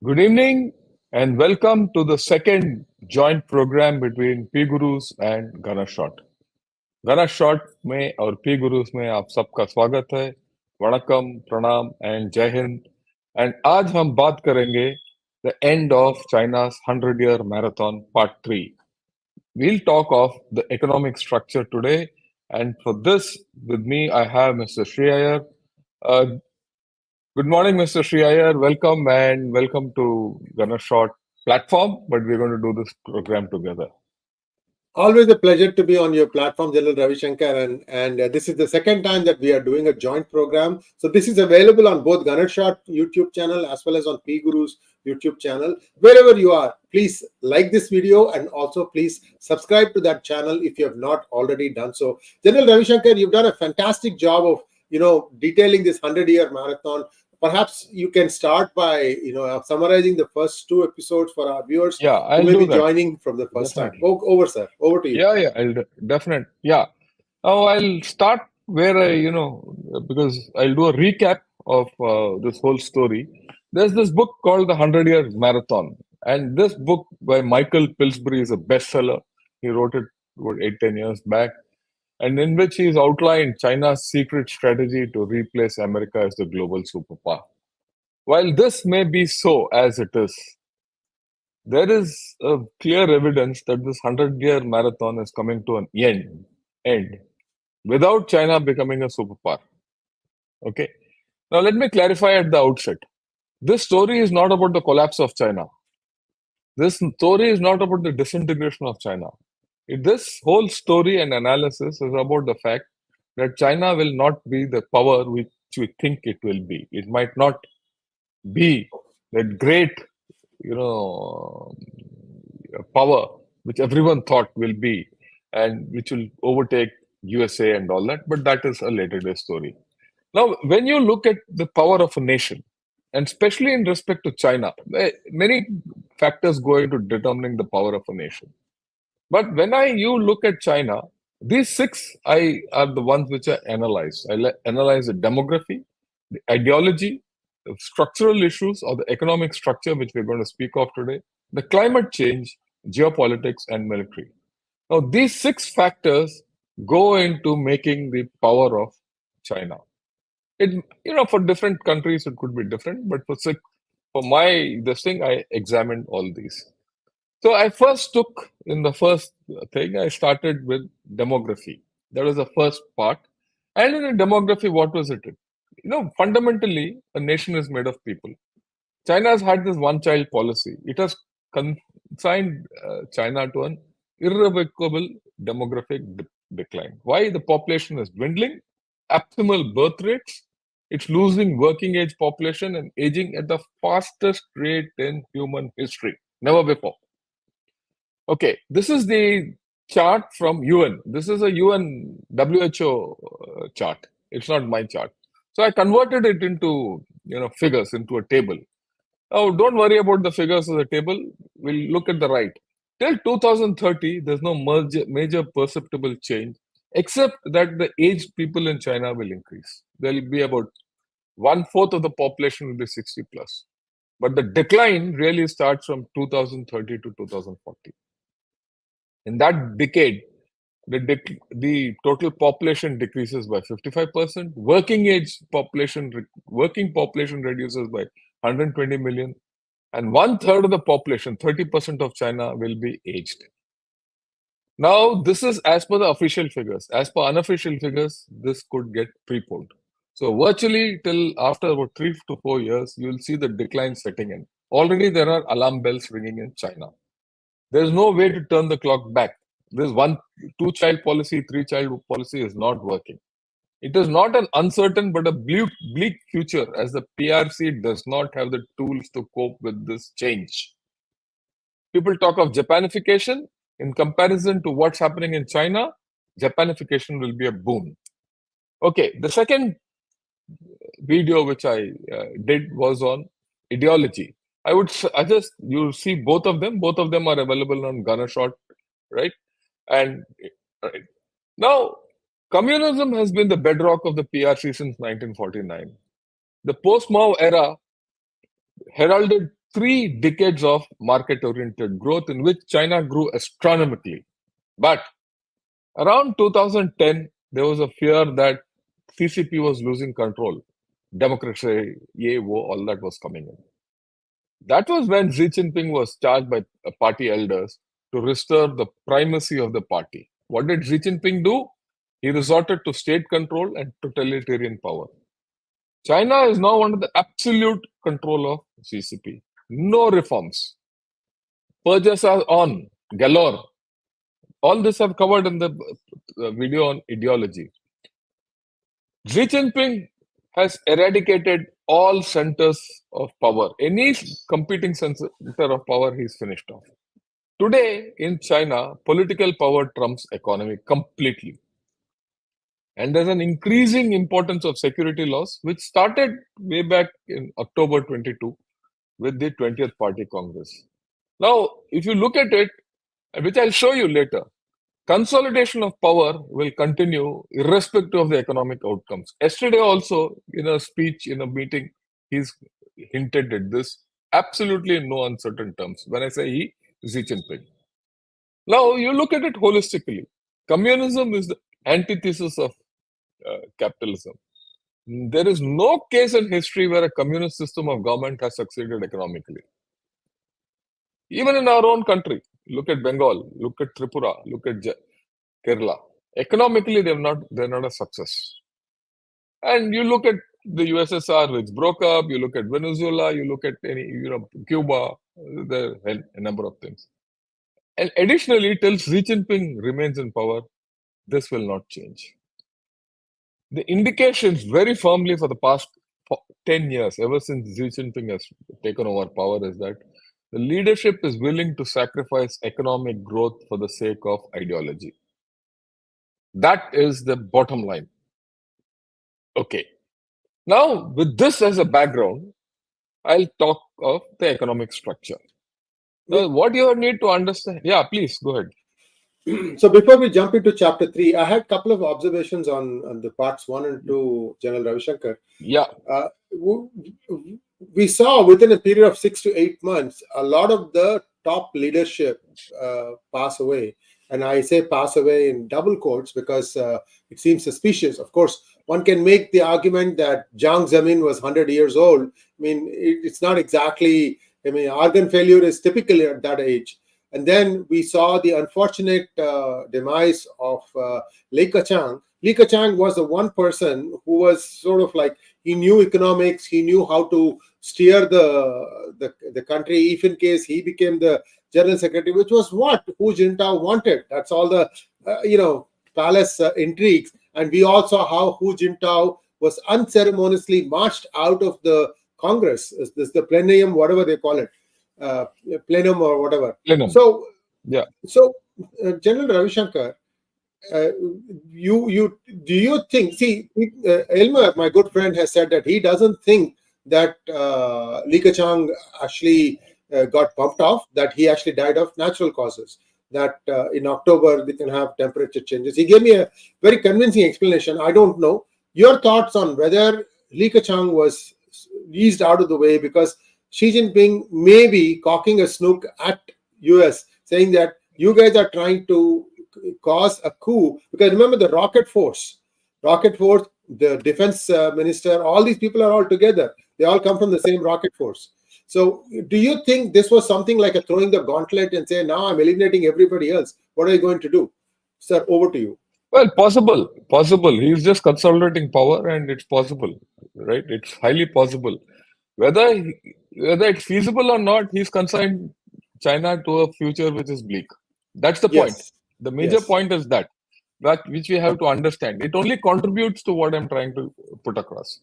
Good evening and welcome to the second joint program between P Gurus and Gana Shot. Gana Shot में और P Gurus में आप सबका स्वागत है. वणक्कम, प्रणाम and जय हिंद. And आज हम बात करेंगे the end of China's 100-year marathon part 3. We'll talk of the economic structure today. And for this, with me, I have Mr. Sri Iyer. Uh, Good morning, Mr. Sri Iyer. Welcome and welcome to Gunner Short platform, but we're going to do this program together. Always a pleasure to be on your platform, General Ravi Shankar, and this is the second time that we are doing a joint program. So this is available on both Gunner Shot YouTube channel as well as on P Guru's YouTube channel. Wherever you are, please like this video and also please subscribe to that channel if you have not already done so. General Ravi Shankar, you've done a fantastic job of detailing this 100-year marathon. Perhaps you can start by summarizing the first two episodes for our viewers Yeah, who I'll may do be that. joining from the first Definitely. time. Over, sir. Over to you. Yeah, definitely. Yeah. Now I'll start where because I'll do a recap of this whole story. There's this book called The 100-Year Marathon. And this book by Michael Pillsbury is a bestseller. He wrote it about 8, 10 years back. And in which he's outlined China's secret strategy to replace America as the global superpower. While this may be so as it is, there is a clear evidence that this 100-year marathon is coming to an end without China becoming a superpower. Okay. Now, let me clarify at the outset. This story is not about the collapse of China. This story is not about the disintegration of China. This whole story and analysis is about the fact that China will not be the power which we think it will be. It might not be that great, power which everyone thought will be and which will overtake USA and all that, but that is a later day story. Now, when you look at the power of a nation, and especially in respect to China, many factors go into determining the power of a nation. But when you look at China, these six are the ones which are analyzed. Analyze the demography, the ideology, the structural issues or the economic structure, which we're going to speak of today, the climate change, geopolitics, and military. Now, these six factors go into making the power of China. For different countries it could be different, but for my this thing, I examined all these. So I first took in the first thing, I started with demography. That was the first part. And in demography, what was it? Fundamentally, a nation is made of people. China has had this one-child policy. It has consigned China to an irrevocable demographic decline. Why? The population is dwindling, abysmal birth rates, it's losing working age population and aging at the fastest rate in human history. Never before. Okay, this is the chart from UN. This is a UN WHO chart. It's not my chart. So I converted it into figures, into a table. Now, don't worry about the figures of the table. We'll look at the right. Till 2030, there's no major perceptible change, except that the aged people in China will increase. There will be about 1/4 of the population will be 60 plus. But the decline really starts from 2030 to 2040. In that decade, the total population decreases by 55%. Working population reduces by 120 million. And 1/3 of the population, 30% of China, will be aged. Now, this is as per the official figures. As per unofficial figures, this could get preponed. So, virtually till after about 3 to 4 years, you will see the decline setting in. Already, there are alarm bells ringing in China. There is no way to turn the clock back. This two-child policy, three-child policy is not working. It is not an uncertain but a bleak future, as the PRC does not have the tools to cope with this change. People talk of Japanification. In comparison to what's happening in China, Japanification will be a boon. Okay, the second video which I did was on ideology. I would suggest you see both of them. Both of them are available on Gunner Shot, right? And right. Now, communism has been the bedrock of the PRC since 1949. The post-Mao era heralded 3 decades of market-oriented growth in which China grew astronomically. But around 2010, there was a fear that CCP was losing control. Democracy, all that was coming in. That was when Xi Jinping was charged by party elders to restore the primacy of the party. What did Xi Jinping do? He resorted to state control and totalitarian power. China is now under the absolute control of CCP. No reforms. Purges are on galore. All this I've covered in the video on ideology. Xi Jinping has eradicated all centers of power. Any competing center of power, he's finished off. Today in China, political power trumps economy completely. And there's an increasing importance of security laws, which started way back in October 22 with the 20th Party Congress. Now, if you look at it, which I'll show you later, consolidation of power will continue irrespective of the economic outcomes. Yesterday also, in a speech, in a meeting, he's hinted at this absolutely in no uncertain terms. When I say he, Xi Jinping. Now, you look at it holistically. Communism is the antithesis of capitalism. There is no case in history where a communist system of government has succeeded economically. Even in our own country, look at Bengal, look at Tripura, look at Kerala. Economically, they're not a success. And you look at the USSR, which broke up. You look at Venezuela. You look at Cuba. There are a number of things. And additionally, till Xi Jinping remains in power, this will not change. The indications very firmly for the past 10 years, ever since Xi Jinping has taken over power, is that the leadership is willing to sacrifice economic growth for the sake of ideology. That is the bottom line. Okay. Now, with this as a background, I'll talk of the economic structure. Now, what you need to understand. Yeah, please go ahead. So before we jump into chapter 3, I had a couple of observations on the parts 1 and 2, General Ravi Shankar. Yeah. We saw within a period of 6 to 8 months, a lot of the top leadership pass away. And I say pass away in double quotes because it seems suspicious. Of course, one can make the argument that Jiang Zemin was 100 years old. I mean, it's not exactly, organ failure is typically at that age. And then we saw the unfortunate demise of Li Keqiang. Li Keqiang was the one person who was sort of like, he knew economics, he knew how to steer the country, if in case he became the general secretary, which was what Hu Jintao wanted. That's all the, palace intrigues. And we all saw how Hu Jintao was unceremoniously marched out of the Congress, this the plenum, whatever they call it. Plenum or whatever. Plenum. So, yeah. So, General Ravi Shankar, do you think? See, Elmer, my good friend, has said that he doesn't think that Li Keqiang actually got bumped off. That he actually died of natural causes. That in October they can have temperature changes. He gave me a very convincing explanation. I don't know your thoughts on whether Li Keqiang was eased out of the way because Xi Jinping may be cocking a snook at US, saying that you guys are trying to cause a coup. Because remember the rocket force, the defense minister, all these people are all together. They all come from the same rocket force. So do you think this was something like a throwing the gauntlet and say, now I'm eliminating everybody else? What are you going to do? Sir, over to you. Well, possible. He's just consolidating power and it's possible, right? It's highly possible. Whether it's feasible or not, he's consigned China to a future which is bleak. That's the point. Yes. The major point is that which we have to understand. It only contributes to what I'm trying to put across,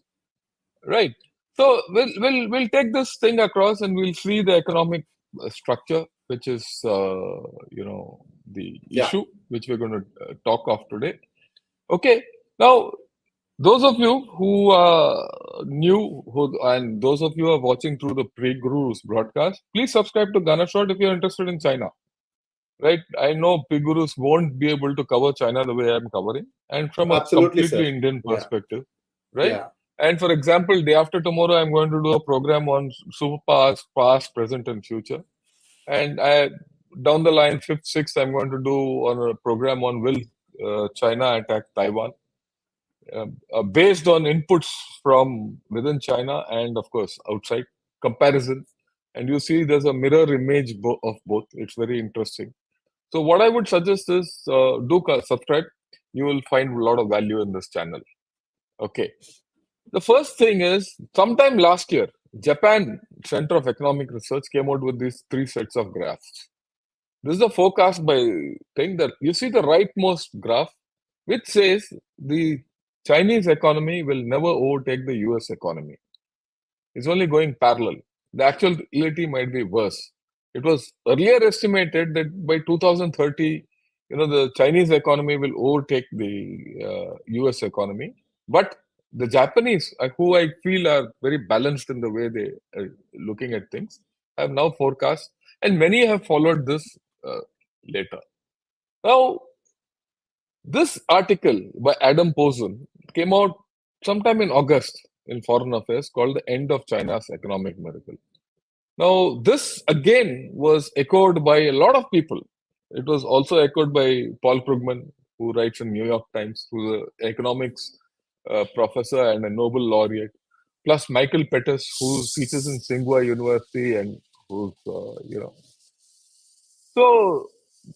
right? So we'll take this thing across and we'll see the economic structure, which is the issue which we're going to talk of today. Okay, now. Those of you who are new and those of you who are watching through the Pre-Gurus broadcast, please subscribe to Gunner Shot if you're interested in China. Right? I know Pre-Gurus won't be able to cover China the way I'm covering and from a completely Indian perspective. Right? Yeah. And for example, day after tomorrow, I'm going to do a program on superpowers, past, present, and future. And down the line, fifth, sixth, I'm going to do on a program on will China attack Taiwan, based on inputs from within China and of course outside comparison. And you see, there's a mirror image of both. It's very interesting. So what I would suggest is subscribe. You will find a lot of value in this channel. Okay. The first thing is, sometime last year, Japan Center of Economic Research came out with these three sets of graphs. This is a forecast by thing that you see the rightmost graph, which says the Chinese economy will never overtake the US economy. It's only going parallel. The actual reality might be worse. It was earlier estimated that by 2030, the Chinese economy will overtake the US economy. But the Japanese, who I feel are very balanced in the way they are looking at things, have now forecast, and many have followed this later. Now, this article by Adam Posen came out sometime in August in Foreign Affairs called The End of China's Economic Miracle. Now, this again was echoed by a lot of people. It was also echoed by Paul Krugman, who writes in New York Times, who's an economics professor and a Nobel laureate, plus Michael Pettis, who teaches in Tsinghua University and who's, So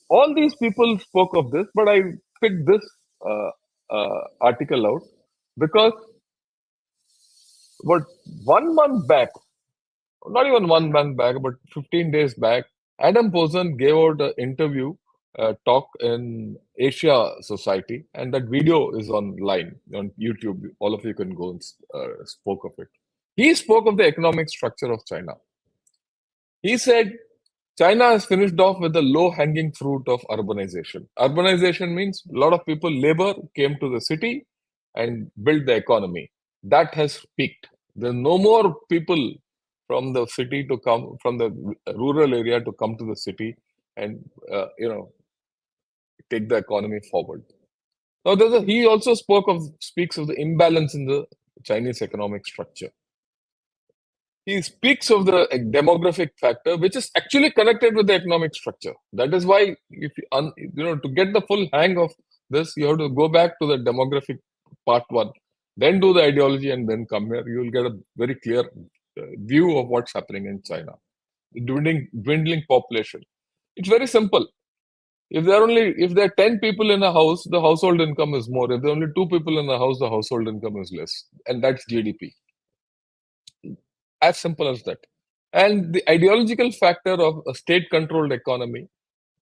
all these people spoke of this, but I picked this article out because about 1 month back, not even 1 month back, but 15 days back, Adam Posen gave out an interview talk in Asia Society, and that video is online on YouTube. All of you can go and spoke of it. He spoke of the economic structure of China. He said China has finished off with the low hanging fruit of urbanization. Urbanization means a lot of people, labor came to the city and built the economy. That has peaked. There's no more people from the city to come, from the rural area to come to the city and, take the economy forward. Now, he also speaks of the imbalance in the Chinese economic structure. He speaks of the demographic factor, which is actually connected with the economic structure. That is why, if to get the full hang of this, you have to go back to the demographic part one, then do the ideology, and then come here. You will get a very clear view of what's happening in China. Dwindling population. It's very simple. If there are 10 people in a house, the household income is more. If there are only 2 people in a house, the household income is less, and that's GDP. As simple as that. And the ideological factor of a state-controlled economy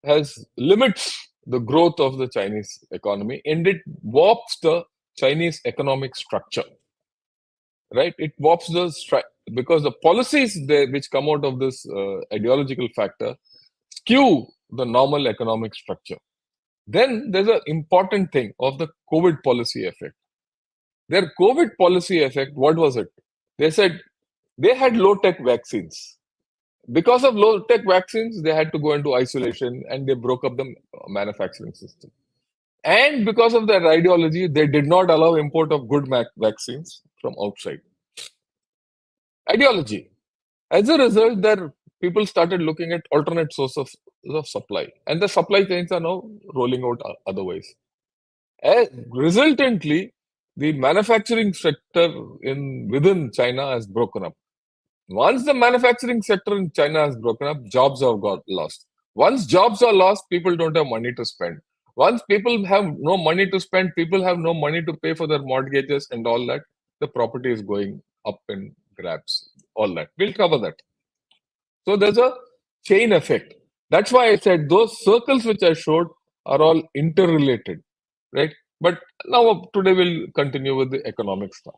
has limits the growth of the Chinese economy, and it warps the Chinese economic structure. Right? It warps because the policies which come out of this ideological factor skew the normal economic structure. Then there's an important thing of the COVID policy effect. Their COVID policy effect, what was it? They said they had low-tech vaccines. Because of low-tech vaccines, they had to go into isolation and they broke up the manufacturing system. And because of their ideology, they did not allow import of good vaccines from outside. Ideology. As a result, their people started looking at alternate sources of supply. And the supply chains are now rolling out otherwise. Resultantly, the manufacturing sector within China has broken up. Once the manufacturing sector in China has broken up, jobs have got lost. Once jobs are lost, people don't have money to spend. Once people have no money to spend, people have no money to pay for their mortgages and all that. The property is going up in grabs. All that. We'll cover that. So there's a chain effect. That's why I said those circles which I showed are all interrelated, right? But now today we'll continue with the economic stuff.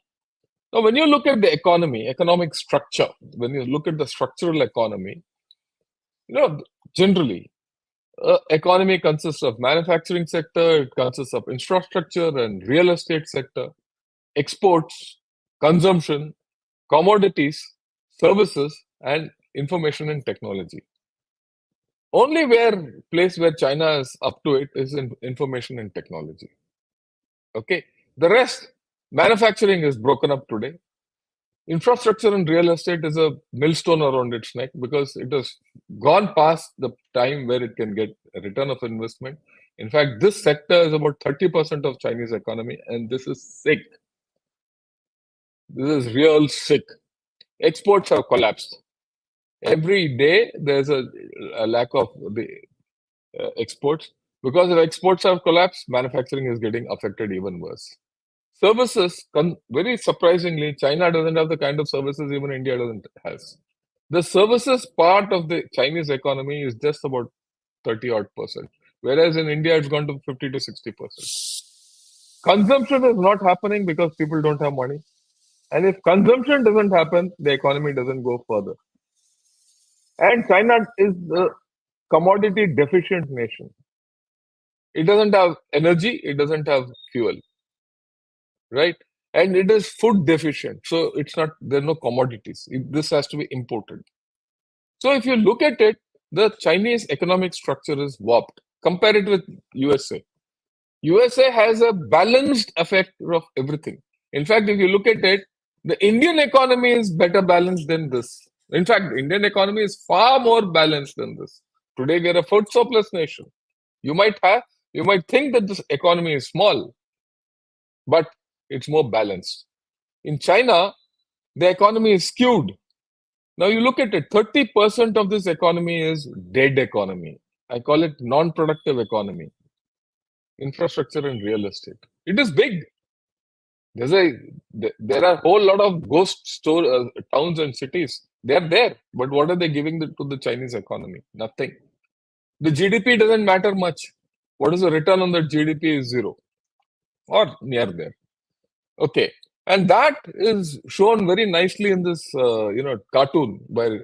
Now, when you look at the economy, economic structure, when you look at the structural economy, generally, economy consists of manufacturing sector, it consists of infrastructure and real estate sector, exports, consumption, commodities, services, and information and technology. Only place where China is up to it is in information and technology. Okay, the rest, Manufacturing is broken up today. Infrastructure and real estate is a millstone around its neck because it has gone past the time where it can get a return of investment. In fact, this sector is about 30% of Chinese economy, and this is sick. This is real sick. Exports have collapsed. Every day there's a lack of the exports. Because if exports have collapsed, manufacturing is getting affected even worse. Services, very surprisingly, China doesn't have the kind of services even India doesn't has. The services part of the Chinese economy is just about 30 odd percent, whereas in India it's gone to 50 to 60%. Consumption is not happening because people don't have money. And if consumption doesn't happen, the economy doesn't go further. And China is the commodity deficient nation. It doesn't have energy, it doesn't have fuel, right? And it is food deficient. So it's not, there are no commodities. This has to be imported. So if you look at it, the Chinese economic structure is warped. Compare it with USA. USA has a balanced effect of everything. In fact, if you look at it, the Indian economy is better balanced than this. In fact, the Indian economy is far more balanced than this. Today, we are a food surplus nation. You might think that this economy is small, but it's more balanced. In China, the economy is skewed. Now you look at it, 30% of this economy is dead economy. I call it non-productive economy. Infrastructure and real estate. It is big. There are a whole lot of ghost towns and cities. They are there, but what are they giving to the Chinese economy? Nothing. The GDP doesn't matter much. What is the return on that GDP is zero or near there. Okay, and that is shown very nicely in this cartoon by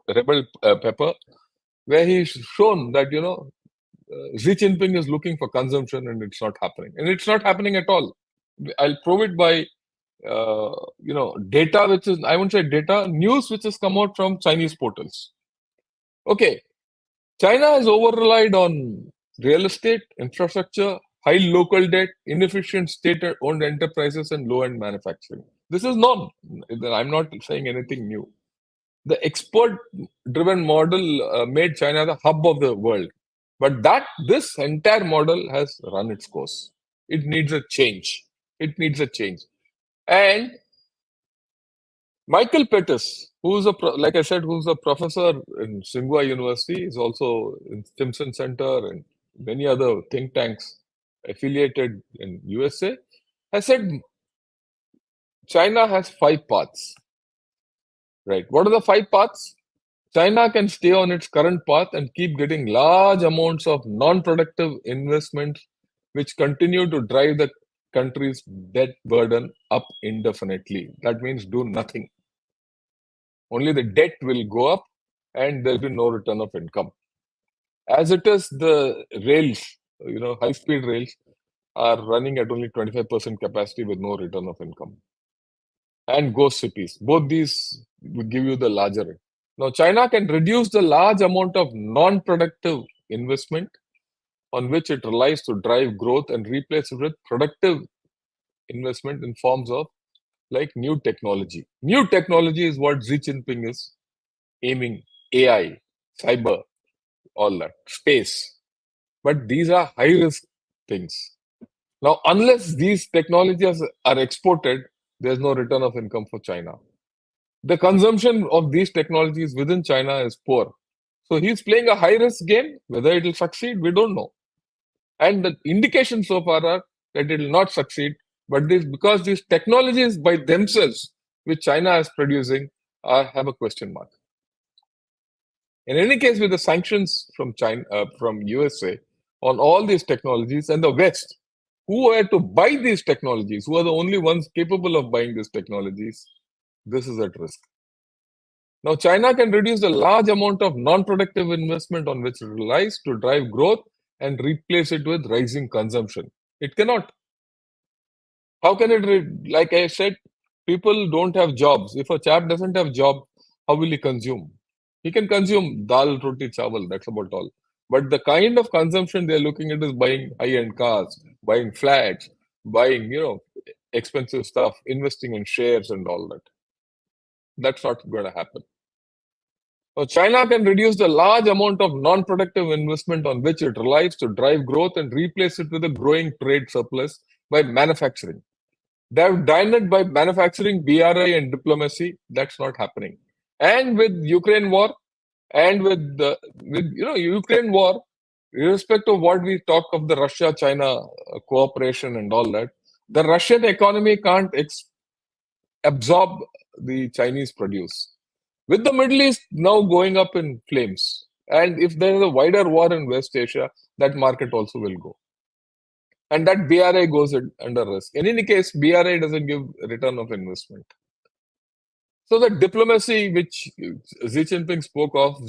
Rebel Pepper, where he's shown that Xi Jinping is looking for consumption and it's not happening, and it's not happening at all. I'll prove it by data, which is, I won't say data, news which has come out from Chinese portals. Okay, China has over relied on real estate, infrastructure, high local debt, inefficient state-owned enterprises, and low-end manufacturing. This is known. I'm not saying anything new. The export-driven model made China the hub of the world. But this entire model has run its course. It needs a change. It needs a change. And Michael Pettis, like I said, who's a professor in Tsinghua University, is also in Stimson Center and many other think tanks affiliated in USA, has said China has 5 paths. Right? What are the 5 paths? China can stay on its current path and keep getting large amounts of non-productive investments, which continue to drive the country's debt burden up indefinitely. That means do nothing. Only the debt will go up and there'll be no return of income. As it is, the rails, high-speed rails are running at only 25% capacity with no return of income. And ghost cities. Both these will give you the larger. Now, China can reduce the large amount of non-productive investment on which it relies to drive growth and replace it with productive investment in forms of like new technology. New technology is what Xi Jinping is aiming, AI, cyber, all that, space. But these are high risk things. Now, unless these technologies are exported, there's no return of income for China. The consumption of these technologies within China is poor. So he's playing a high risk game. Whether it will succeed, we don't know. And the indications so far are that it will not succeed. But because these technologies by themselves, which China is producing, have a question mark. In any case, with the sanctions from from USA on all these technologies and the West, who are to buy these technologies, who are the only ones capable of buying these technologies, this is at risk. Now, China can reduce the large amount of non-productive investment on which it relies to drive growth and replace it with rising consumption. It cannot. How can it, like I said, people don't have jobs. If a chap doesn't have job, how will he consume? He can consume dal, roti, chawal, that's about all. But the kind of consumption they're looking at is buying high-end cars, buying flats, buying, expensive stuff, investing in shares and all that. That's not going to happen. So China can reduce the large amount of non-productive investment on which it relies to drive growth and replace it with a growing trade surplus by manufacturing. They have done it by manufacturing, BRI, and diplomacy. That's not happening. And with Ukraine war, and with Ukraine war, irrespective of what we talk of the Russia-China cooperation and all that, the Russian economy can't absorb the Chinese produce. With the Middle East now going up in flames, and if there is a wider war in West Asia, that market also will go. And that BRI goes under risk. In any case, BRI doesn't give return of investment. So the diplomacy which Xi Jinping spoke of,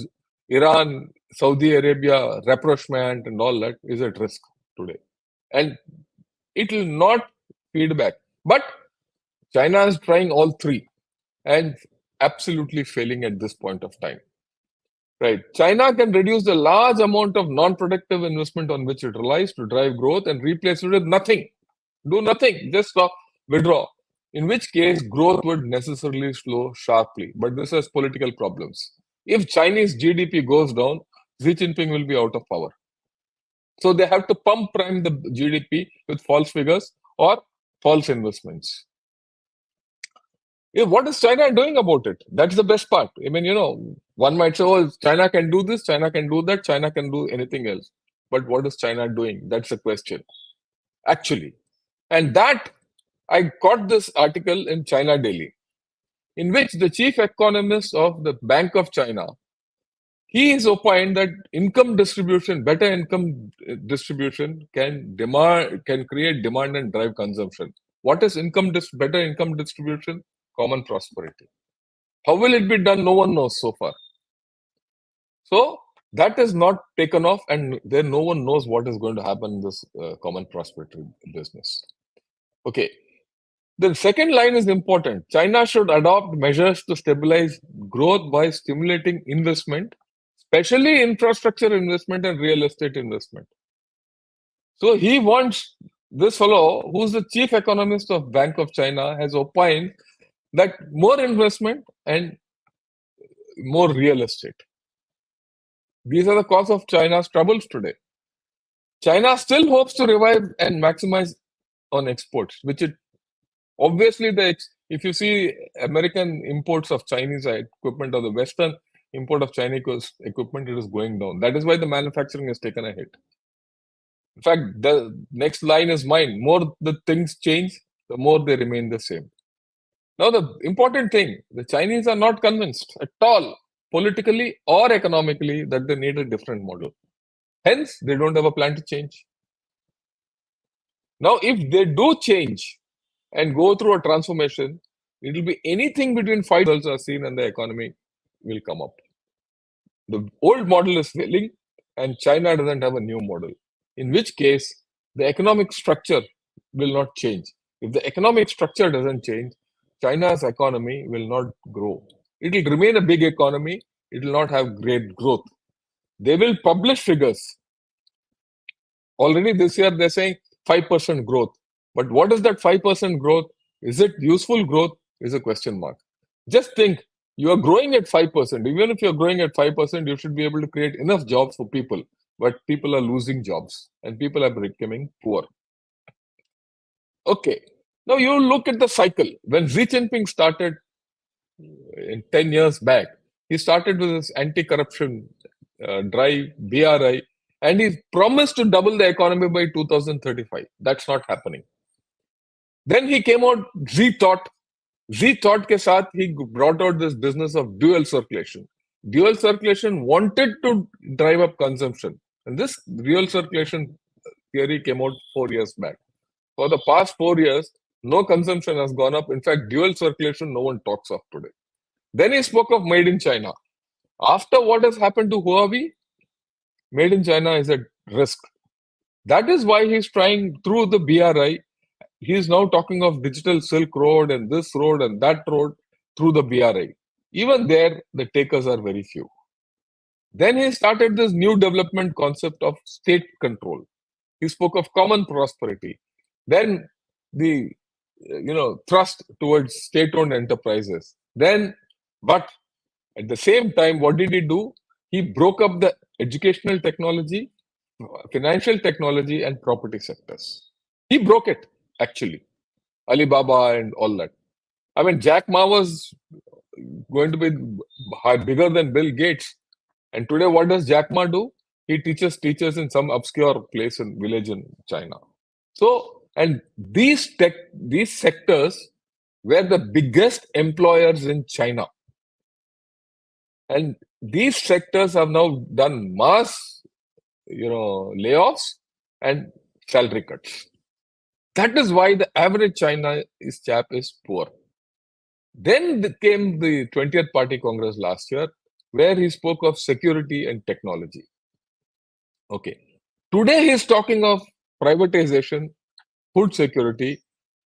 Iran, Saudi Arabia, rapprochement and all that is at risk today. And it will not feedback. But China is trying all three and absolutely failing at this point of time. Right. China can reduce the large amount of non-productive investment on which it relies to drive growth and replace it with nothing. Do nothing, just withdraw. In which case, growth would necessarily slow sharply. But this has political problems. If Chinese GDP goes down, Xi Jinping will be out of power. So they have to pump prime the GDP with false figures or false investments. What is China doing about it? That's the best part. I mean, one might say, oh, China can do this, China can do that, China can do anything else. But what is China doing? That's the question, actually. And that, I got this article in China Daily, in which the chief economist of the Bank of China, he is opined that income distribution, better income distribution can create demand and drive consumption. What is better income distribution? Common prosperity. How will it be done? No one knows so far. So that is not taken off, and then no one knows what is going to happen in this common prosperity business. Okay. The second line is important. China should adopt measures to stabilize growth by stimulating investment, especially infrastructure investment and real estate investment. So he wants this fellow, who's the chief economist of Bank of China, has opined that more investment and more real estate. These are the cause of China's troubles today. China still hopes to revive and maximize on exports, which it obviously if you see American imports of Chinese equipment or the Western import of Chinese equipment, it is going down. That is why the manufacturing has taken a hit. In fact, the next line is mine. More the things change, the more they remain the same. Now, the important thing, the Chinese are not convinced at all, politically or economically, that they need a different model. Hence, they don't have a plan to change. Now, if they do change and go through a transformation, it will be anything between 5 results are seen and the economy will come up. The old model is failing and China doesn't have a new model, in which case the economic structure will not change. If the economic structure doesn't change, China's economy will not grow. It will remain a big economy. It will not have great growth. They will publish figures. Already this year, they're saying 5% growth. But what is that 5% growth? Is it useful growth? Is a question mark. Just think, you are growing at 5%. Even if you're growing at 5%, you should be able to create enough jobs for people. But people are losing jobs and people are becoming poor. Okay. Now you look at the cycle. When Xi Jinping started in 10 years back, he started with this anti-corruption drive, BRI, and he promised to double the economy by 2035. That's not happening. Then he came out, Z thought ke saath, he brought out this business of dual circulation. Dual circulation wanted to drive up consumption. And this dual circulation theory came out 4 years back. For the past 4 years, no consumption has gone up. In fact, dual circulation, no one talks of today. Then he spoke of made in China. After what has happened to Huawei, made in China is at risk. That is why he's trying through the BRI. He's now talking of digital Silk Road and this road and that road through the BRI. Even there, the takers are very few. Then he started this new development concept of state control. He spoke of common prosperity. Then the thrust towards state-owned enterprises. But at the same time, what did he do? He broke up the educational technology, financial technology, and property sectors. He broke it, actually. Alibaba and all that. I mean, Jack Ma was going to be bigger than Bill Gates. And today, what does Jack Ma do? He teaches teachers in some obscure place in village in China. So, and these sectors were the biggest employers in China. And these sectors have now done mass, layoffs and salary cuts. That is why the average Chinese chap is poor. Then came the 20th Party Congress last year, where he spoke of security and technology. Okay. Today he's talking of privatization, food security,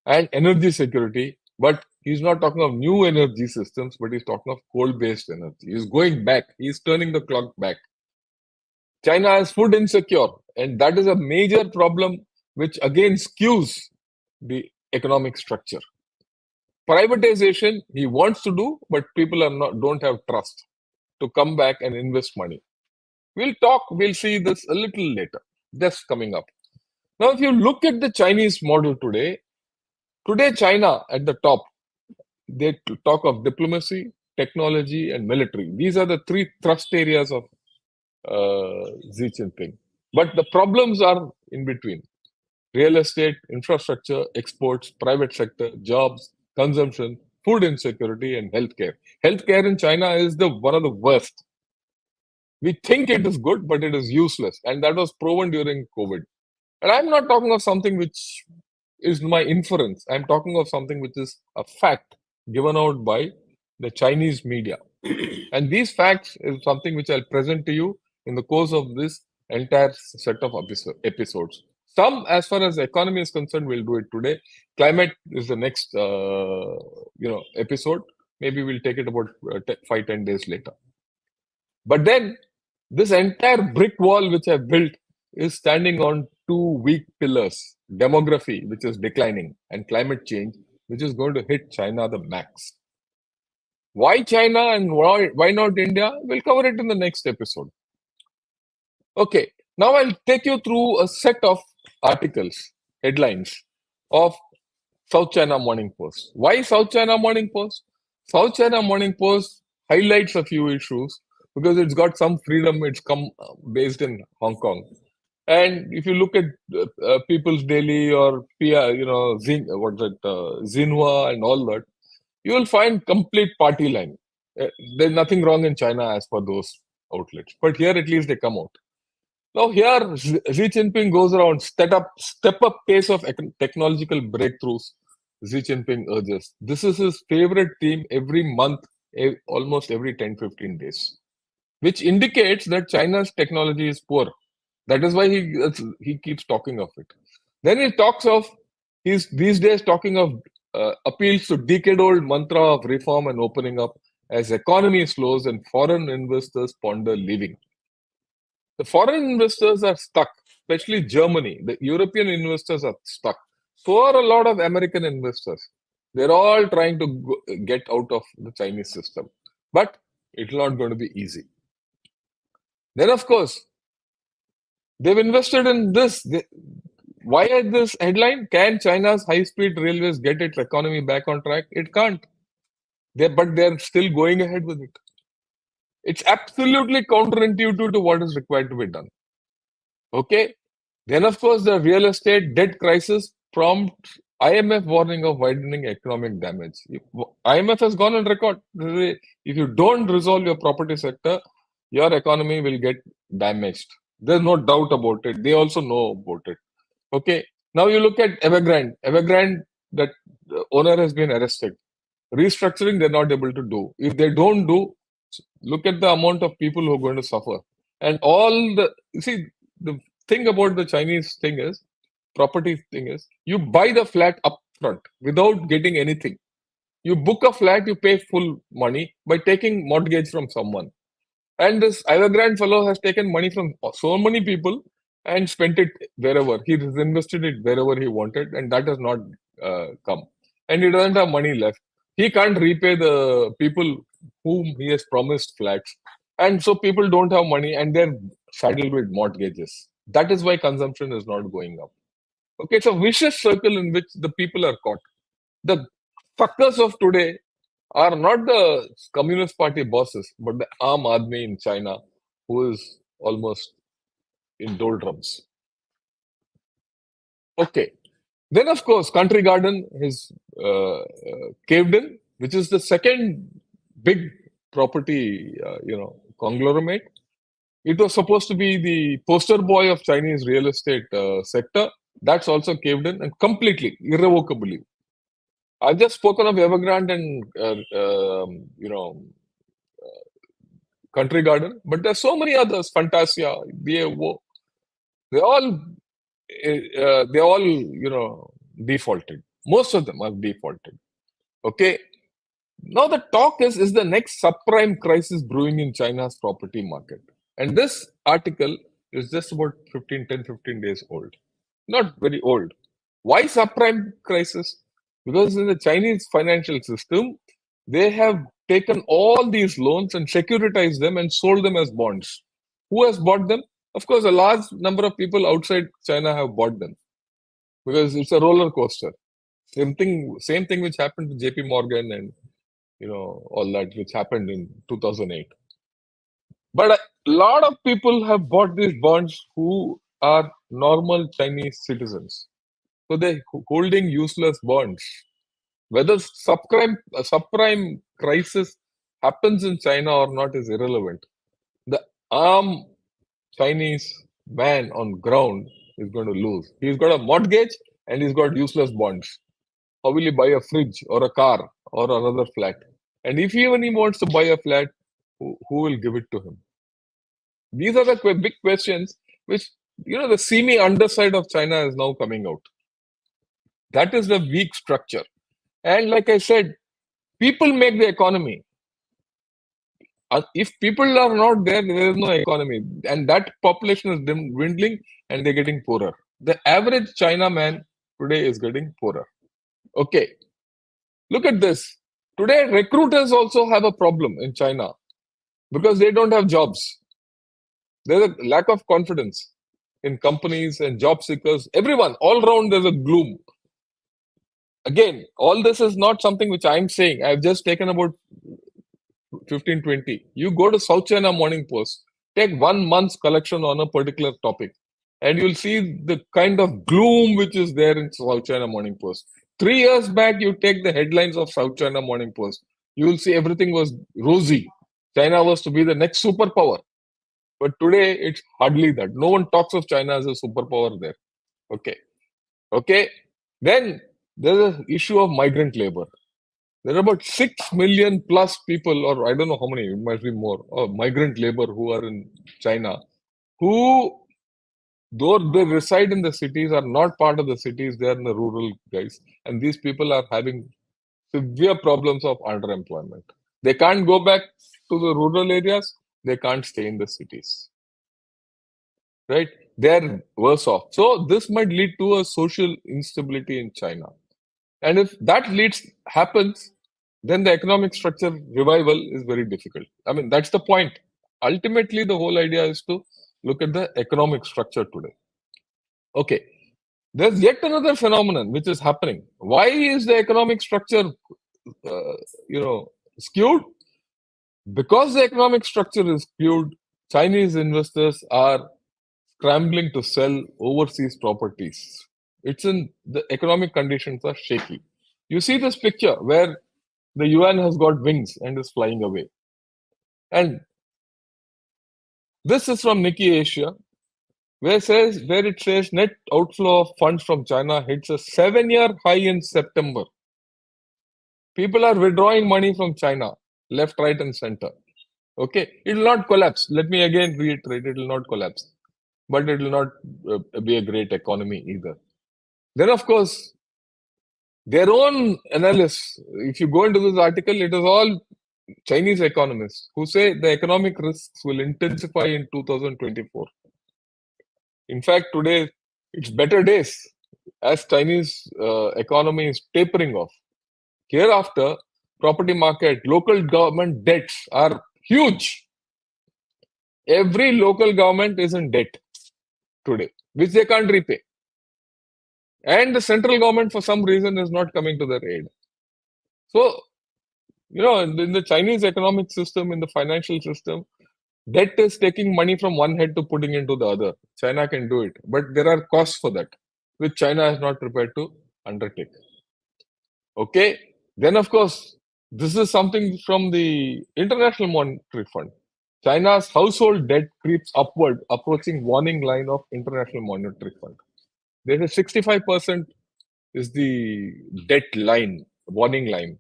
and energy security, but he's not talking of new energy systems, but he's talking of coal-based energy. He's going back. He's turning the clock back. China is food insecure, and that is a major problem which again skews the economic structure. Privatization he wants to do, but people don't have trust to come back and invest money. We'll see this a little later. That's coming up. Now, if you look at the Chinese model today China at the top, they talk of diplomacy, technology, and military. These are the three thrust areas of Xi Jinping. But the problems are in between. Real estate, infrastructure, exports, private sector, jobs, consumption, food insecurity, and healthcare. Healthcare in China is one of the worst. We think it is good, but it is useless. And that was proven during COVID. And I'm not talking of something which is my inference. I'm talking of something which is a fact given out by the Chinese media. And these facts is something which I'll present to you in the course of this entire set of episodes. Some, as far as the economy is concerned, we'll do it today. Climate is the next, episode. Maybe we'll take it about 5-10 days later. But then, this entire brick wall which I've built is standing on two weak pillars: demography, which is declining, and climate change, which is going to hit China the max. Why China and why not India? We'll cover it in the next episode. Okay, now I'll take you through a set of articles, headlines of South China Morning Post. Why South China Morning Post? South China Morning Post highlights a few issues because it's got some freedom. It's based in Hong Kong. And if you look at People's Daily or Xinhua and all that, you will find complete party line. There's nothing wrong in China as per those outlets. But here at least they come out. Now here, Xi Jinping goes around step up pace of technological breakthroughs. Xi Jinping urges. This is his favorite theme every month, almost every 10-15 days, which indicates that China's technology is poor. That is why he keeps talking of it. Then he talks of, he's these days talking of appeals to decade-old mantra of reform and opening up as economy slows and foreign investors ponder leaving. The foreign investors are stuck, especially Germany. The European investors are stuck. So are a lot of American investors. They're all trying to get out of the Chinese system. But it's not going to be easy. Then, of course, they've invested in this. Why at this headline? Can China's high-speed railways get its economy back on track? It can't. But they're still going ahead with it. It's absolutely counterintuitive to what is required to be done. Okay. Then, of course, the real estate debt crisis prompts IMF warning of widening economic damage. IMF has gone on record. If you don't resolve your property sector, your economy will get damaged. There's no doubt about it. They also know about it. Okay. Now you look at Evergrande. Evergrande, that owner has been arrested. Restructuring, they're not able to do. If they don't do, look at the amount of people who are going to suffer. And the thing about the Chinese thing is, property thing is, you buy the flat up front without getting anything. You book a flat, you pay full money by taking mortgage from someone. And this Evergrande fellow has taken money from so many people and spent it wherever. He has invested it wherever he wanted, and that has not come. and he doesn't have money left. He can't repay the people whom he has promised flats. And so people don't have money and they're saddled with mortgages. That is why consumption is not going up. Okay, it's a vicious circle in which the people are caught. The fuckers of today are not the Communist Party bosses, but the Aam Aadmi in China, who is almost in doldrums. Okay. Then, of course, Country Garden is caved in, which is the second big property, conglomerate. It was supposed to be the poster boy of Chinese real estate sector. That's also caved in and completely, irrevocably. I've just spoken of Evergrande and Country Garden, but there's so many others. Fantasia, BAO, they all defaulted. Most of them have defaulted. Okay. Now the talk is the next subprime crisis brewing in China's property market? And this article is just about 10-15 days old. Not very old. Why subprime crisis? Because in the Chinese financial system, they have taken all these loans and securitized them and sold them as bonds. Who has bought them? Of course, a large number of people outside China have bought them because it's a roller coaster. Same thing which happened to JP Morgan and all that which happened in 2008. But a lot of people have bought these bonds who are normal Chinese citizens. So they're holding useless bonds. Whether subprime crisis happens in China or not is irrelevant. The arm Chinese man on ground is going to lose. He's got a mortgage and he's got useless bonds. How will he buy a fridge or a car or another flat? And if even he wants to buy a flat, who will give it to him? These are the big questions which, the seamy underside of China is now coming out. That is the weak structure. And like I said, people make the economy. If people are not there, there is no economy. And that population is dwindling and they're getting poorer. The average China man today is getting poorer. Okay. Look at this. Today, recruiters also have a problem in China because they don't have jobs. There's a lack of confidence in companies and job seekers. Everyone, all around, there's a gloom. Again, all this is not something which I'm saying. I've just taken about 15-20. You go to South China Morning Post, take 1 month's collection on a particular topic, and you'll see the kind of gloom which is there in South China Morning Post. 3 years back, you take the headlines of South China Morning Post, you will see everything was rosy. China was to be the next superpower. But today, it's hardly that. No one talks of China as a superpower there. Okay. Then there's an issue of migrant labor. There are about 6 million plus people, or I don't know how many, it might be more, migrant labor who are in China, who, though they reside in the cities, are not part of the cities, they are in the rural guys. And these people are having severe problems of underemployment. They can't go back to the rural areas, they can't stay in the cities. Right? They're worse off. So this might lead to a social instability in China. And if that happens, then the economic structure revival is very difficult. I mean, that's the point. Ultimately, the whole idea is to look at the economic structure today. Okay. There's yet another phenomenon which is happening. Why is the economic structure, skewed? Because the economic structure is skewed, Chinese investors are scrambling to sell overseas properties. It's in the economic conditions are shaky. You see this picture where the yuan has got wings and is flying away. And this is from Nikkei Asia, where it says net outflow of funds from China hits a 7-year high in September. People are withdrawing money from China, left, right, and center. Okay, it will not collapse. Let me again reiterate, it will not collapse. But it will not be a great economy either. Then, of course, their own analysts, if you go into this article, it is all Chinese economists who say the economic risks will intensify in 2024. In fact, today it's better days as Chinese economy is tapering off. Hereafter, property market, local government debts are huge. Every local government is in debt today, which they can't repay. And the central government, for some reason, is not coming to their aid. So, in the Chinese economic system, in the financial system, debt is taking money from one head to putting into the other. China can do it, but there are costs for that, which China is not prepared to undertake. Okay, then of course, this is something from the International Monetary Fund. China's household debt creeps upward, approaching warning line of International Monetary Fund. There is 65% is the debt line, warning line.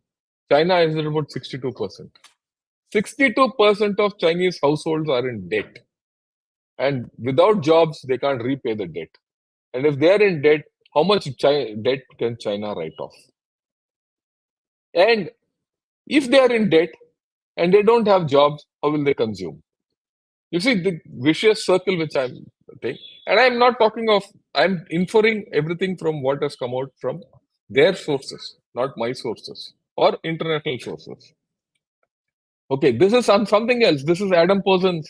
China is at about 62%. 62% of Chinese households are in debt. And without jobs, they can't repay the debt. And if they are in debt, how much debt can China write off? And if they are in debt and they don't have jobs, how will they consume? You see the vicious circle which I'm saying. And I'm not talking of, I'm inferring everything from what has come out from their sources, not my sources or international sources. Okay, this is something else. This is Adam Posen's,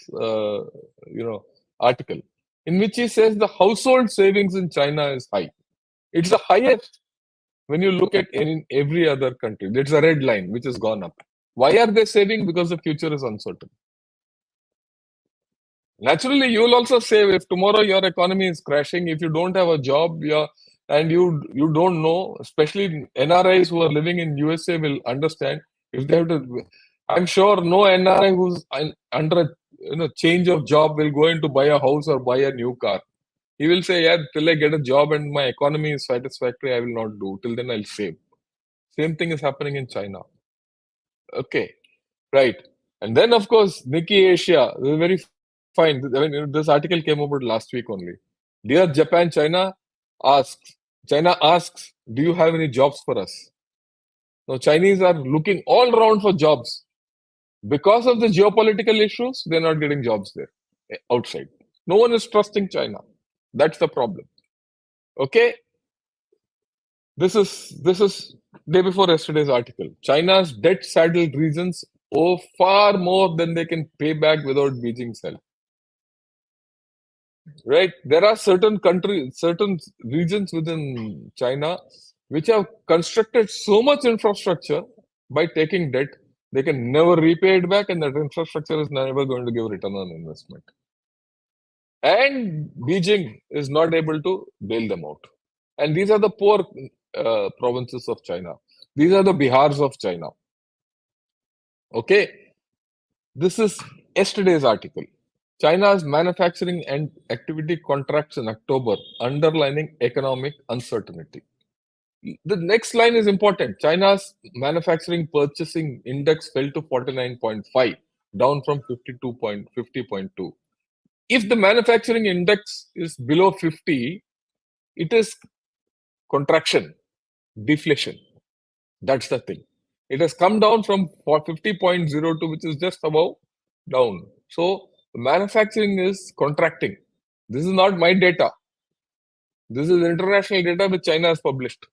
article in which he says the household savings in China is high. It's the highest when you look at in every other country. It's a red line which has gone up. Why are they saving? Because the future is uncertain. Naturally, you will also save if tomorrow your economy is crashing, if you don't have a job, and you don't know, especially NRIs who are living in USA will understand if they have to. I'm sure no NRI who's under a change of job will go in to buy a house or buy a new car. He will say, "Yeah, till I get a job and my economy is satisfactory, I will not do. Till then, I'll save." Same thing is happening in China. Okay, right. And then, of course, Nikkei Asia, very fine. I mean, this article came about last week only. Dear Japan, asks, China asks, do you have any jobs for us? Now, Chinese are looking all around for jobs. Because of the geopolitical issues, they're not getting jobs there, outside. No one is trusting China. That's the problem. Okay? This is day before yesterday's article. China's debt-saddled regions owe far more than they can pay back without Beijing's help. Right? There are certain countries, certain regions within China which have constructed so much infrastructure by taking debt, they can never repay it back, and that infrastructure is never going to give return on investment. And Beijing is not able to bail them out. And these are the poor provinces of China. These are the Bihars of China. Okay, this is yesterday's article. China's manufacturing and activity contracts in October, underlining economic uncertainty. The next line is important. China's manufacturing purchasing index fell to 49.5, down from 50.2. If the manufacturing index is below 50, it is contraction, deflation. That's the thing. It has come down from 50.02, which is just above, down. So manufacturing is contracting. This is not my data. This is international data which China has published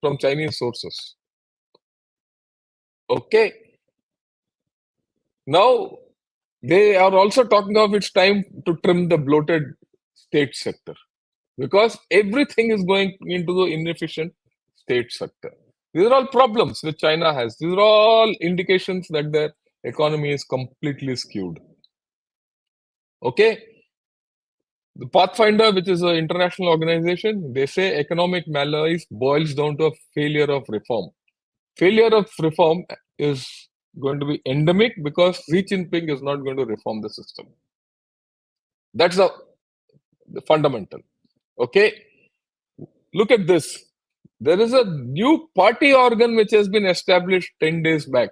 from Chinese sources. Okay. Now they are also talking of it's time to trim the bloated state sector, because everything is going into the inefficient state sector. These are all problems which China has. These are all indications that their economy is completely skewed. Okay. The Pathfinder, which is an international organization, they say economic malaise boils down to a failure of reform. Failure of reform is going to be endemic because Xi Jinping is not going to reform the system. That's the fundamental. Okay. Look at this. There is a new party organ which has been established 10 days back.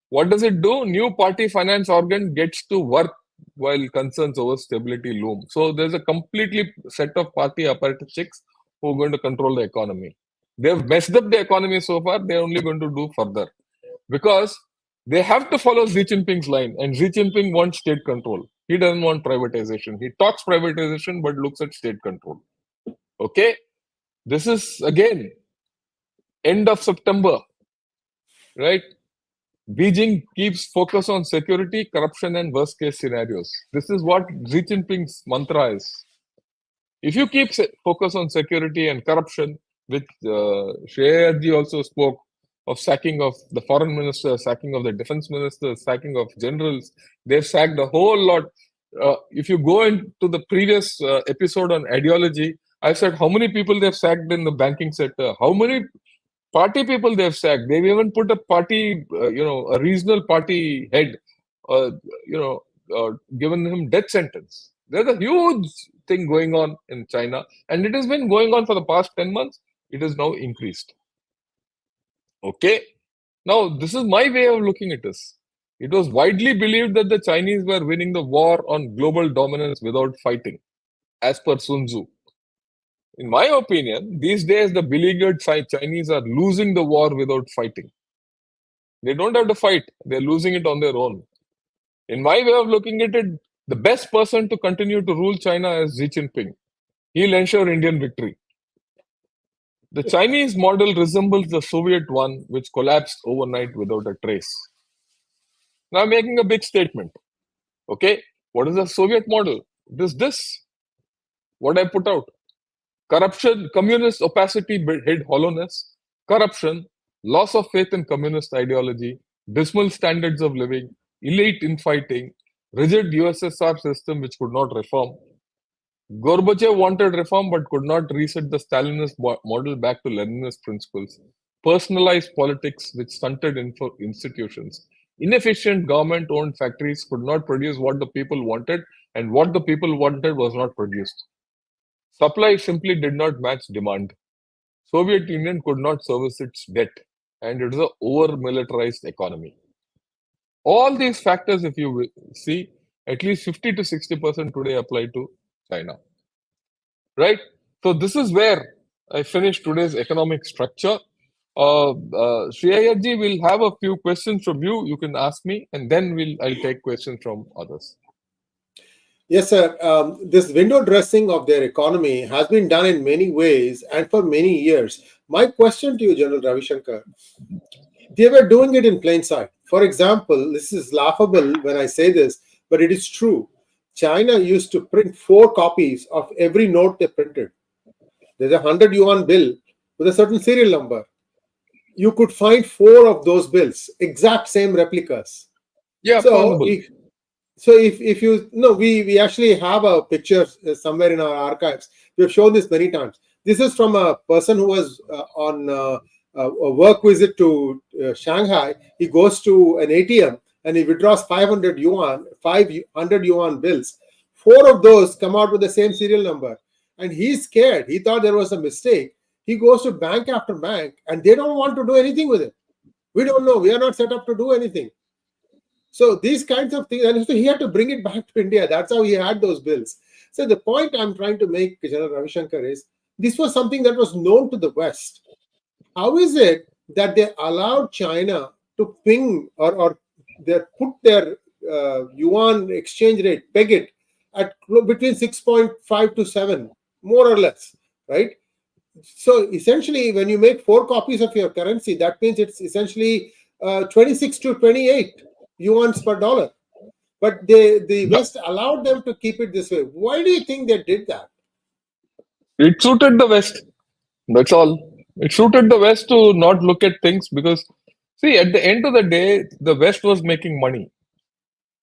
What does it do? New party finance organ gets to work while concerns over stability loom. So there's a completely set of party apparatchiks who are going to control the economy. They've messed up the economy so far, they're only going to do further. Because they have to follow Xi Jinping's line, and Xi Jinping wants state control. He doesn't want privatization. He talks privatization but looks at state control. Okay? This is again end of September. right? Beijing keeps focus on security, corruption, and worst case scenarios. This is what Xi Jinping's mantra is. If you keep focus on security and corruption, which Shreyaji also spoke of sacking of the foreign minister, sacking of the defense minister, sacking of generals, they've sacked a whole lot. If you go into the previous episode on ideology, I said how many people they've sacked in the banking sector, how many party people they've sacked. They've even put a party, a regional party head, uh, you know, given him death sentence. There's a huge thing going on in China, and it has been going on for the past 10 months. It has now increased. Okay, now this is my way of looking at this. It was widely believed that the Chinese were winning the war on global dominance without fighting, as per Sun Tzu. In my opinion, these days the beleaguered Chinese are losing the war without fighting. They don't have to fight, they're losing it on their own. In my way of looking at it, the best person to continue to rule China is Xi Jinping. He'll ensure Indian victory. The Chinese model resembles the Soviet one, which collapsed overnight without a trace. Now, I'm making a big statement. Okay, what is the Soviet model? It is this, what I put out. Corruption, communist opacity hid hollowness, corruption, loss of faith in communist ideology, dismal standards of living, elite infighting, rigid USSR system which could not reform. Gorbachev wanted reform but could not reset the Stalinist model back to Leninist principles. Personalized politics which stunted institutions. Inefficient government owned factories could not produce what the people wanted, and what the people wanted was not produced. Supply simply did not match demand. Soviet Union could not service its debt, and it is a over-militarized economy. All these factors, if you see, at least 50 to 60% today apply to China, right? So this is where I finished today's economic structure. Shreyaji will have a few questions from you. You can ask me, and then I'll take questions from others. Yes, sir. This window dressing of their economy has been done in many ways and for many years. My question to you, General Ravi Shankar, they were doing it in plain sight. For example, this is laughable when I say this, but it is true. China used to print 4 copies of every note they printed. There's a 100 yuan bill with a certain serial number. You could find 4 of those bills, exact same replicas. Yeah, So possible. if you no, we actually have a picture somewhere in our archives. We have shown this many times. This is from a person who was on a work visit to Shanghai. He goes to an ATM and he withdraws 500 yuan, 500 yuan bills. 4 of those come out with the same serial number, and he's scared. He thought there was a mistake. He goes to bank after bank, and they don't want to do anything with it. We don't know. We are not set up to do anything. So these kinds of things, and so he had to bring it back to India. That's how he had those bills. So the point I'm trying to make, General Ravi Shankar, is this was something that was known to the West. How is it that they allowed China to ping or they put their yuan exchange rate, peg it at between 6.5 to 7, more or less, right? So essentially, when you make 4 copies of your currency, that means it's essentially 26 to 28 yuan per dollar. But the West allowed them to keep it this way. Why do you think they did that? It suited the West. That's all. It suited the West to not look at things because, see, at the end of the day, the West was making money.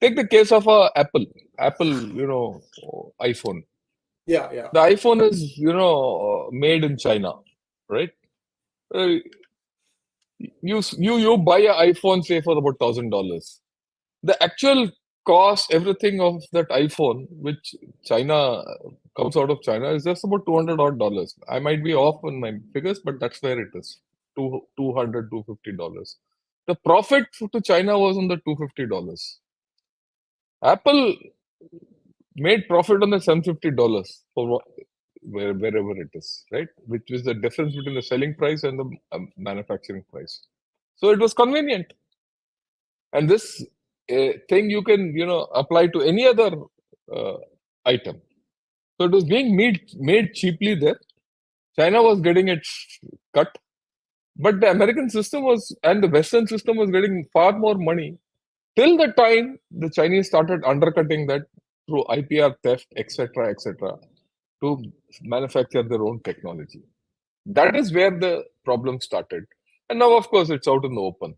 Take the case of Apple. Apple, iPhone. Yeah, yeah, The iPhone is, made in China, right? Uh, you buy an iPhone, say, for about $1,000. The actual cost, everything of that iPhone, which China comes out of China, is just about 200 odd dollars. I might be off on my figures, but that's where it is. 200 $250. The profit to China was on the $250. Apple made profit on the $750 for wherever it is, right? Which is the difference between the selling price and the manufacturing price. So it was convenient. And this thing you can, apply to any other uh, item. So it was being made cheaply there. China was getting its cut. But the American system was, and the Western system was getting far more money till the time the Chinese started undercutting that through IPR theft, etc., etc., to manufacture their own technology. That is where the problem started. And now, of course, it's out in the open.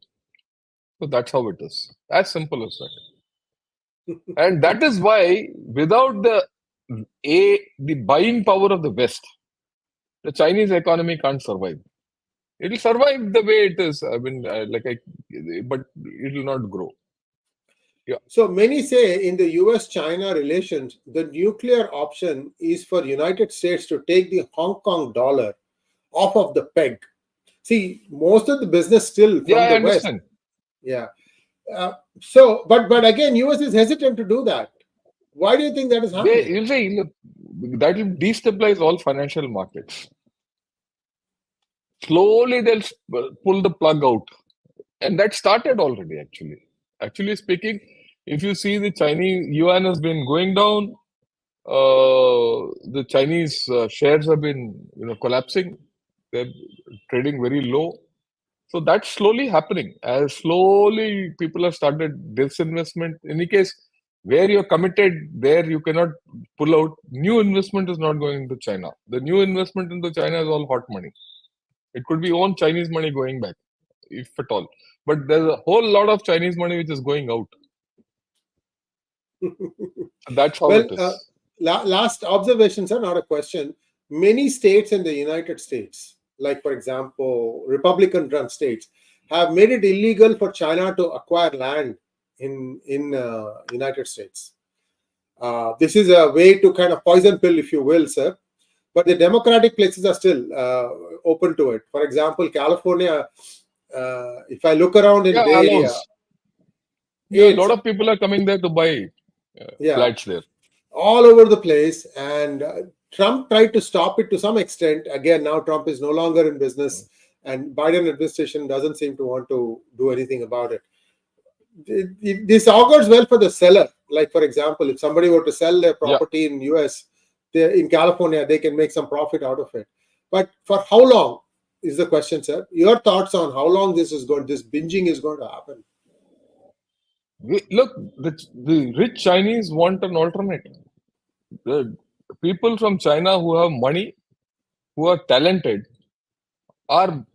So that's how it is. As simple as that. And that is why, without the buying power of the West, the Chinese economy can't survive. It will survive the way it is. I mean, but it will not grow. Yeah. So many say in the US-China relations, the nuclear option is for United States to take the Hong Kong dollar off of the peg. See, most of the business still Yeah, from I the West. understand. Yeah. But again, US is hesitant to do that. Why do you think that is happening? You'll say, look, that will destabilize all financial markets. Slowly, they'll pull the plug out. And that started already, actually. Actually speaking, if you see the Chinese yuan has been going down, the Chinese shares have been, collapsing. They're trading very low. So that's slowly happening. As slowly people have started disinvestment. In any case, where you're committed, there you cannot pull out. New investment is not going into China. The new investment into China is all hot money. It could be own Chinese money going back, if at all. But there's a whole lot of Chinese money which is going out. That's how Well, it is. last observation, sir, not a question. Many states in the United States, like for example, Republican-run states, have made it illegal for China to acquire land in United States. This is a way to kind of poison pill, if you will, sir. But the democratic places are still open to it. For example, California. If I look around in Yeah, Bay Area, allows. Yeah, a it's lot of people are coming there to buy yeah, flats there. all over the place. And Trump tried to stop it to some extent. Again, now Trump is no longer in business, and Biden administration doesn't seem to want to do anything about it. This augurs well for the seller. Like for example, if somebody were to sell their Yeah. property in US, in California, they can make some profit out of it. But for how long is the question, sir? Your thoughts on how long this binging is going to happen? Look, the rich Chinese want an alternative. The people from China who have money, who are talented, are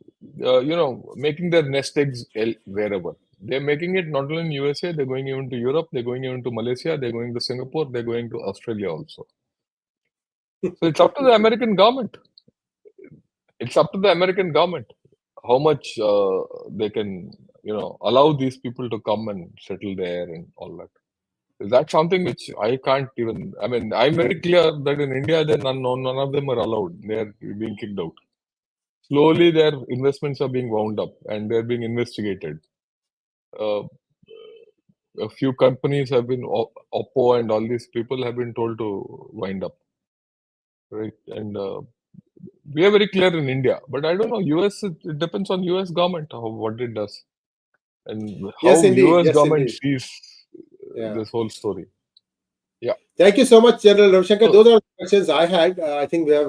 making their nest eggs wherever. They're making it not only in USA, they're going even to Europe, they're going even to Malaysia, they're going to Singapore, they're going to Australia also. So it's up to the American government. It's up to the American government how much they can, allow these people to come and settle there and all that. That's something which I can't even. I mean, I'm very clear that in India, then none of them are allowed. They are being kicked out. Slowly, their investments are being wound up and they're being investigated. Uh, a few companies have been, Oppo and all these people have been told to wind up, right? And we are very clear in India, but I don't know. US, it depends on US government what it does and Yes, how indeed. US Yes, government indeed. sees Yeah. this whole story. Yeah. Thank you so much, General Ravishankar. So Those are the questions I had. I think we have